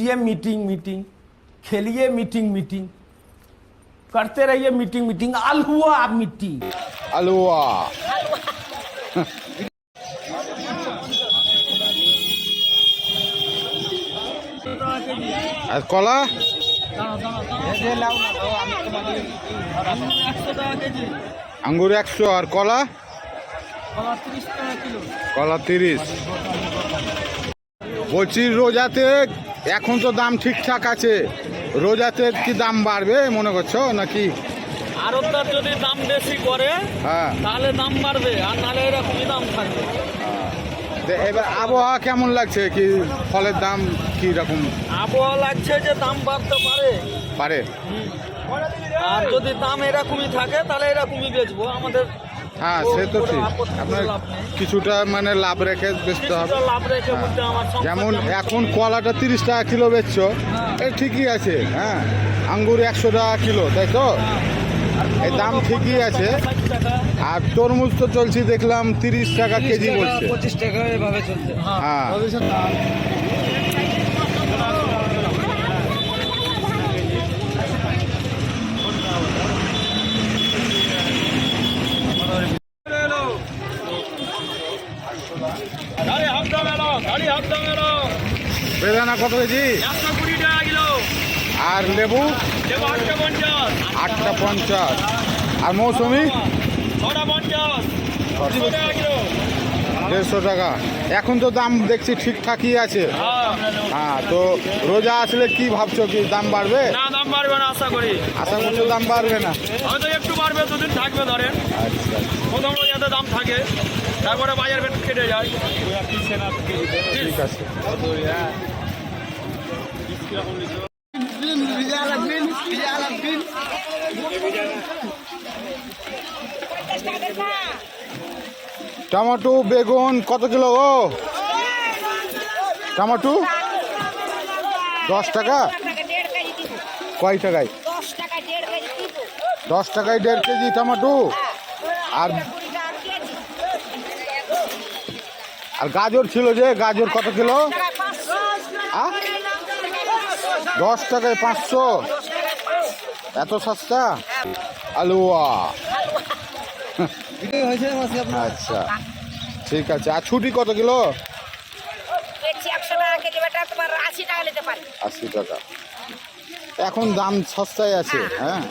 कीजिए meeting meeting, खेलिए meeting meeting, करते रहिए मीटिंग मीटिंग। अलहुआ मीटिंग, अलुआ। আর কলা আঙ্গুর 100 আর কলা কলা 30। বলছি রোজাতে এখন তো দাম ঠিকঠাক আছে, রোজাতে কি দাম বাড়বে মনে করছো নাকি? আড়তদার যদি দাম বেশি করে হ্যাঁ, তাহলে দাম বাড়বে, আর নাহলে এরকমই দাম থাকবে। এবার আবহাওয়া কেমন লাগছে, কি ফলের দাম কি রকম আবহাওয়া লাগছে যে দাম বাড়তে পারে, পারে? আর যদি দাম এরকমই থাকে তাহলে এরকমই বেচবো আমাদের। হ্যাঁ, সে তো ঠিক, আপনার লাভ নেই। কিছুটা মানে লাভ রেখে বেচতে হবে। কিছুটা লাভ রেখে বলতে আমার সংসার যেমন চালাতে এখন কলাটা 30 টাকা কিলো বেচছো, এ ঠিকই আছে। হ্যাঁ, আঙ্গুর 100 টাকা কিলো, তাই তো? এই দাম ঠিকই আছে। 60 টাকা। আর তরমুজ তো চলছে দেখলাম 30 টাকা কেজি বলছে। 25 টাকা এভাবে চলছে। হ্যাঁ, বেদানা কত কেজি? 120 টাকা কিলো। আর লেবু লেবু 850, 8.50। আর মৌসুমি 650, 200 টাকা কিলো। 150 টাকা। এখন তো দাম দেখছি ঠিকঠাকই আছে। হ্যাঁ, তো রোজা আসলে কি ভাবছো, কি দাম বাড়বে? না, দাম বাড়বে না আশা করি। আশা করছো দাম বাড়বে না? হয়তো একটু বাড়বে, দুদিন থাকবে ধরেন। আচ্ছা, প্রথম রোজাতে দাম থাকে, তারপরে বাজার রেট কেটে যায়। ঠিক আছে। টমেটো বেগুন কত কিলো গো? টমেটো 10 টাকা। কয় টাকায়? 10 টাকায় 1.5 কেজি টমেটো। আর আর গাজর ছিল যে, গাজর কত কিলো? 10 টাকায় 500, এত সস্তা? আলুয়া। আচ্ছা, ঠিক আছে। আর ছুটি কত কিলো? 80 টাকা। এখন দাম সস্তায় আছে। হ্যাঁ।